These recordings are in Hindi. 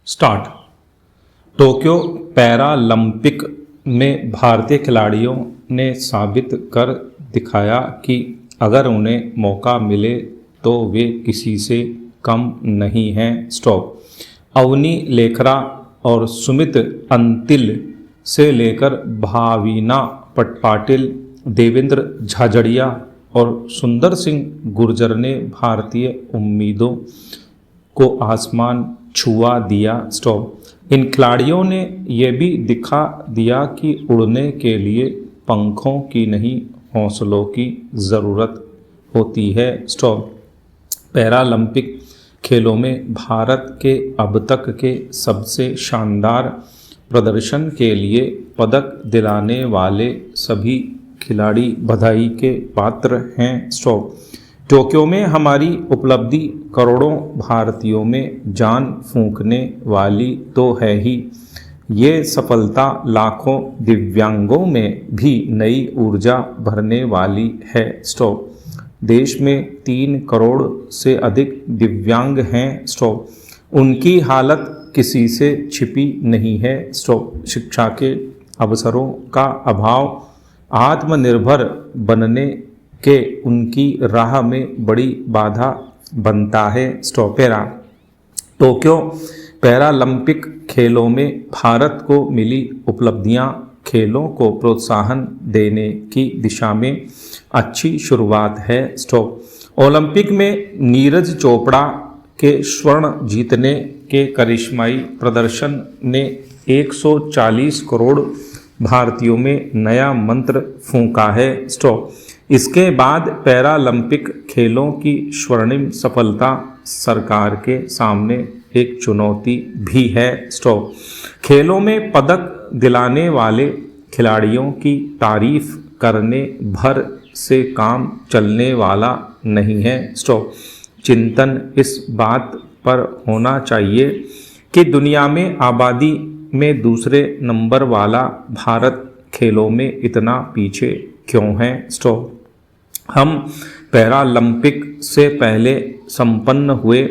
स्टार्ट। टोक्यो पैरालंपिक में भारतीय खिलाड़ियों ने साबित कर दिखाया कि अगर उन्हें मौका मिले तो वे किसी से कम नहीं हैं। स्टॉप। अवनी लेखरा और सुमित अंतिल से लेकर भाविना पाटिल, देवेंद्र झाझड़िया और सुंदर सिंह गुर्जर ने भारतीय उम्मीदों को आसमान छुआ दिया। स्टॉप। इन खिलाड़ियों ने यह भी दिखा दिया कि उड़ने के लिए पंखों की नहीं हौसलों की ज़रूरत होती है। स्टॉप। पैरालंपिक खेलों में भारत के अब तक के सबसे शानदार प्रदर्शन के लिए पदक दिलाने वाले सभी खिलाड़ी बधाई के पात्र हैं। स्टॉप। टोक्यो में हमारी उपलब्धि करोड़ों भारतीयों में जान फूंकने वाली तो है ही, ये सफलता लाखों दिव्यांगों में भी नई ऊर्जा भरने वाली है। स्टॉप। देश में 3 करोड़ से अधिक दिव्यांग हैं। स्टॉप। उनकी हालत किसी से छिपी नहीं है। स्टॉप। शिक्षा के अवसरों का अभाव आत्मनिर्भर बनने के उनकी राह में बड़ी बाधा बनता है। स्टॉपेरा। टोक्यो पैरालंपिक खेलों में भारत को मिली उपलब्धियां खेलों को प्रोत्साहन देने की दिशा में अच्छी शुरुआत है। स्टॉप। ओलंपिक में नीरज चोपड़ा के स्वर्ण जीतने के करिश्माई प्रदर्शन ने 140 करोड़ भारतीयों में नया मंत्र फूंका है। स्टॉप। इसके बाद पैरालंपिक खेलों की स्वर्णिम सफलता सरकार के सामने एक चुनौती भी है। स्टॉप। खेलों में पदक दिलाने वाले खिलाड़ियों की तारीफ करने भर से काम चलने वाला नहीं है। स्टॉप। चिंतन इस बात पर होना चाहिए कि दुनिया में आबादी में दूसरे नंबर वाला भारत खेलों में इतना पीछे क्यों है। स्टॉप। हम पैरालंपिक से पहले संपन्न हुए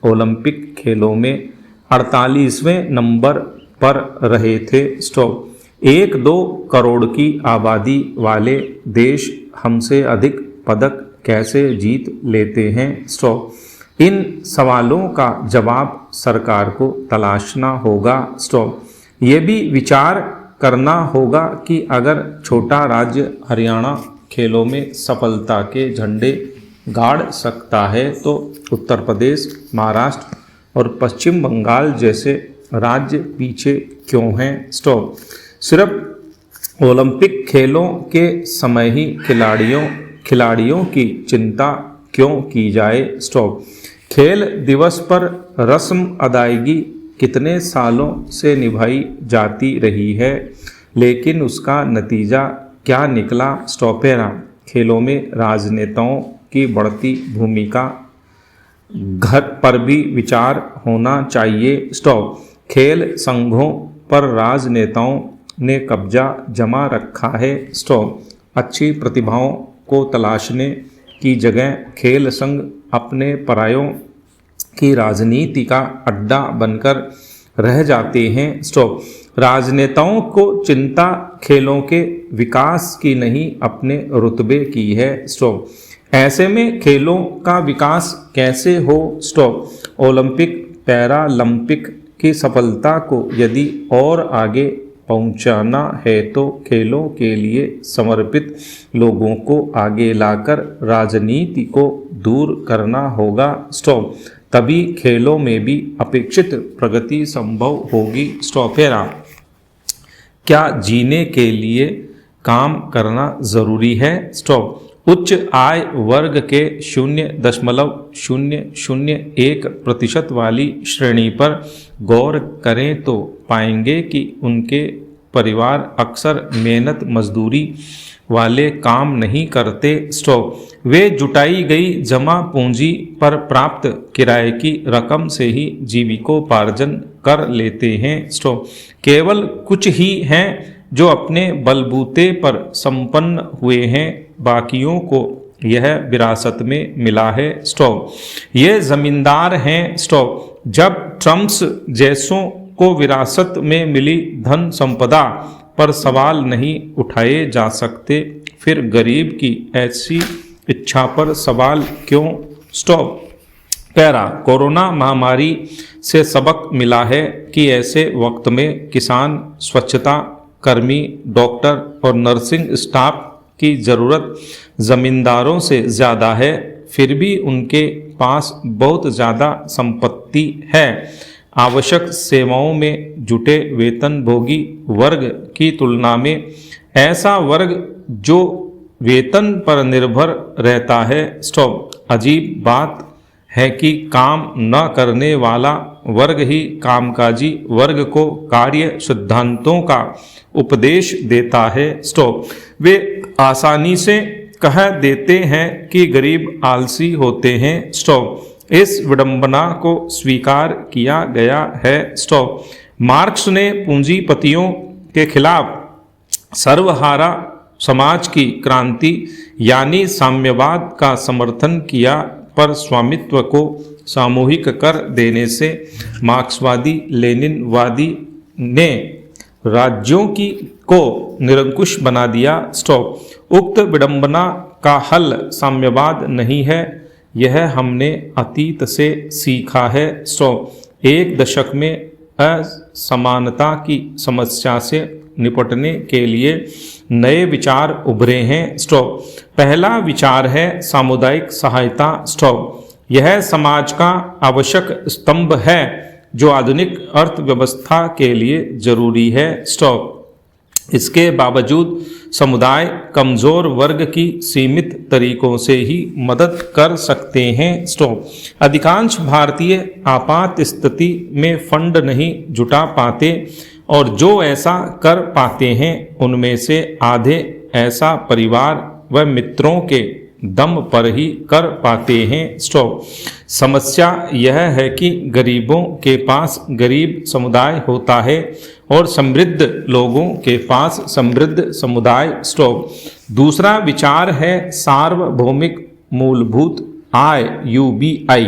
ओलंपिक खेलों में 48वें नंबर पर रहे थे। स्टॉप। 1-2 करोड़ की आबादी वाले देश हमसे अधिक पदक कैसे जीत लेते हैं। स्टॉप। इन सवालों का जवाब सरकार को तलाशना होगा। स्टॉप। ये भी विचार करना होगा कि अगर छोटा राज्य हरियाणा खेलों में सफलता के झंडे गाड़ सकता है तो उत्तर प्रदेश, महाराष्ट्र और पश्चिम बंगाल जैसे राज्य पीछे क्यों हैं। स्टॉप। सिर्फ ओलंपिक खेलों के समय ही खिलाड़ियों की चिंता क्यों की जाए। स्टॉप। खेल दिवस पर रस्म अदायगी कितने सालों से निभाई जाती रही है, लेकिन उसका नतीजा क्या निकला। स्टॉपेरा। खेलों में राजनेताओं की बढ़ती भूमिका घर पर भी विचार होना चाहिए। स्टॉप। खेल संघों पर राजनेताओं ने कब्जा जमा रखा है। स्टॉप। अच्छी प्रतिभाओं को तलाशने की जगह खेल संघ अपने परायों की राजनीति का अड्डा बनकर रह जाते हैं। स्टॉप। राजनेताओं को चिंता खेलों के विकास की नहीं, अपने रुतबे की है। स्टॉप। ऐसे में खेलों का विकास कैसे हो। स्टॉप। ओलंपिक पैरालंपिक की सफलता को यदि और आगे पहुंचाना है तो खेलों के लिए समर्पित लोगों को आगे लाकर राजनीति को दूर करना होगा। स्टॉप। तभी खेलों में भी अपेक्षित प्रगति संभव होगी। स्टॉपेरा। क्या जीने के लिए काम करना जरूरी है। स्टॉप। उच्च आय वर्ग के 0.001% वाली श्रेणी पर गौर करें तो पाएंगे कि उनके परिवार अक्सर मेहनत मजदूरी वाले काम नहीं करते। स्टॉप। वे जुटाई गई जमा पूंजी पर प्राप्त किराए की रकम से ही जीविकोपार्जन कर लेते हैं। स्टॉप। केवल कुछ ही हैं जो अपने बलबूते पर संपन्न हुए हैं, बाकियों को यह विरासत में मिला है। स्टॉप। ये जमींदार हैं। स्टॉप। जब ट्रम्प्स जैसों को विरासत में मिली धन संपदा पर सवाल नहीं उठाए जा सकते, फिर गरीब की ऐसी इच्छा पर सवाल क्यों। स्टॉप। पैरा। कोरोना महामारी से सबक मिला है कि ऐसे वक्त में किसान, स्वच्छता कर्मी, डॉक्टर और नर्सिंग स्टाफ की ज़रूरत ज़मींदारों से ज़्यादा है। फिर भी उनके पास बहुत ज़्यादा संपत्ति है। आवश्यक सेवाओं में जुटे वेतनभोगी वर्ग की तुलना में ऐसा वर्ग जो वेतन पर निर्भर रहता है। स्टॉप। अजीब बात है कि काम न करने वाला वर्ग ही कामकाजी वर्ग को कार्य सिद्धांतों का उपदेश देता है। स्टॉप। वे आसानी से कह देते हैं कि गरीब आलसी होते हैं। स्टॉप। इस विडंबना को स्वीकार किया गया है। स्टॉप। मार्क्स ने पूंजीपतियों के खिलाफ सर्वहारा समाज की क्रांति यानी साम्यवाद का समर्थन किया, पर स्वामित्व को सामूहिक कर देने से मार्क्सवादी लेनिनवादी ने राज्यों को निरंकुश बना दिया। स्टॉप। उक्त विडंबना का हल साम्यवाद नहीं है, यह हमने अतीत से सीखा है। स्टॉप। एक दशक में असमानता की समस्या से निपटने के लिए नए विचार उभरे हैं। स्टॉप। पहला विचार है सामुदायिक सहायता। स्टॉप। यह समाज का आवश्यक स्तंभ है जो आधुनिक अर्थव्यवस्था के लिए जरूरी है। स्टॉप। इसके बावजूद समुदाय कमजोर वर्ग की सीमित तरीकों से ही मदद कर सकते हैं। स्टॉप। अधिकांश भारतीय आपात स्थिति में फंड नहीं जुटा पाते और जो ऐसा कर पाते हैं उनमें से आधे ऐसा परिवार व मित्रों के दम पर ही कर पाते हैं। स्टॉप। समस्या यह है कि गरीबों के पास गरीब समुदाय होता है और समृद्ध लोगों के पास समृद्ध समुदाय। स्टॉप। दूसरा विचार है सार्वभौमिक मूलभूत आय UBI।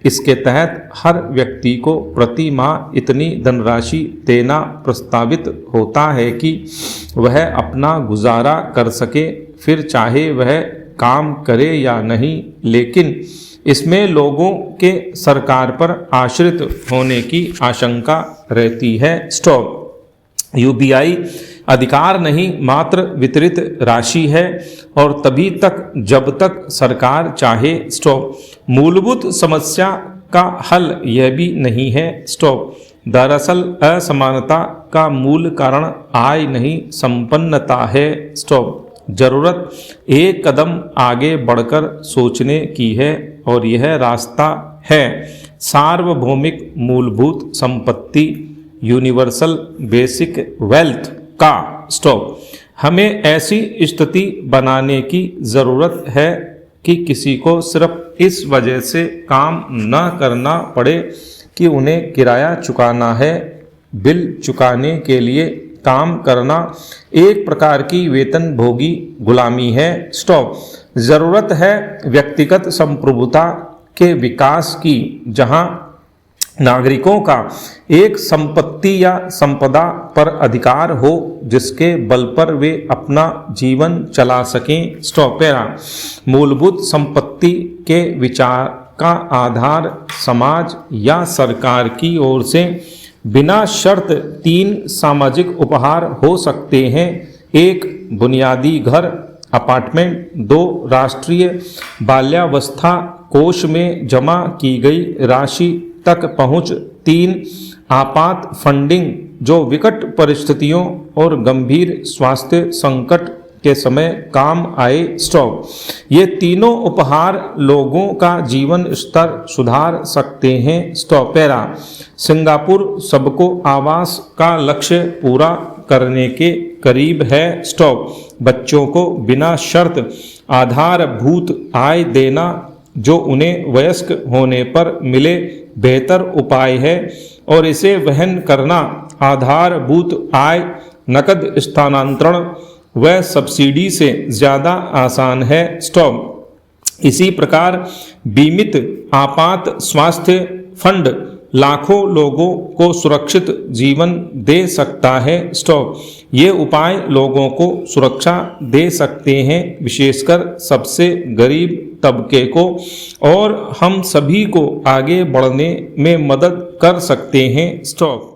इसके तहत हर व्यक्ति को प्रति माह इतनी धनराशि देना प्रस्तावित होता है कि वह अपना गुजारा कर सके, फिर चाहे वह काम करे या नहीं, लेकिन इसमें लोगों के सरकार पर आश्रित होने की आशंका रहती है। स्टॉप। UBI अधिकार नहीं मात्र वितरित राशि है और तभी तक जब तक सरकार चाहे। स्टॉप। मूलभूत समस्या का हल यह भी नहीं है। स्टॉप। दरअसल असमानता का मूल कारण आय नहीं संपन्नता है। स्टॉप। जरूरत एक कदम आगे बढ़कर सोचने की है और यह रास्ता है सार्वभौमिक मूलभूत संपत्ति यूनिवर्सल बेसिक वेल्थ का। स्टॉप। हमें ऐसी स्थिति बनाने की ज़रूरत है कि किसी को सिर्फ इस वजह से काम न करना पड़े कि उन्हें किराया चुकाना है, बिल चुकाने के लिए काम करना एक प्रकार की वेतनभोगी गुलामी है। स्टॉप। ज़रूरत है व्यक्तिगत संप्रभुता के विकास की, जहां नागरिकों का एक संपत्ति या संपदा पर अधिकार हो जिसके बल पर वे अपना जीवन चला सकें। स्टॉप। मूलभूत संपत्ति के विचार का आधार समाज या सरकार की ओर से बिना शर्त 3 सामाजिक उपहार हो सकते हैं। 1 बुनियादी घर अपार्टमेंट, 2 राष्ट्रीय बाल्यावस्था कोष में जमा की गई राशि तक पहुंच, 3 आपात फंडिंग जो विकट परिस्थितियों और गंभीर स्वास्थ्य संकट के समय काम आए। स्टॉप। ये तीनों उपहार लोगों का जीवन स्तर सुधार सकते हैं। स्टॉप। सिंगापुर सबको आवास का लक्ष्य पूरा करने के करीब है। स्टॉप। बच्चों को बिना शर्त आधारभूत आय देना जो उन्हें वयस्क होने पर मिले बेहतर उपाय है और इसे वहन करना आधारभूत आय, नकद स्थानांतरण व सब्सिडी से ज़्यादा आसान है। स्टॉप। इसी प्रकार बीमित आपात स्वास्थ्य फंड लाखों लोगों को सुरक्षित जीवन दे सकता है। स्टॉप। ये उपाय लोगों को सुरक्षा दे सकते हैं, विशेषकर सबसे गरीब तबके को, और हम सभी को आगे बढ़ने में मदद कर सकते हैं। स्टॉप।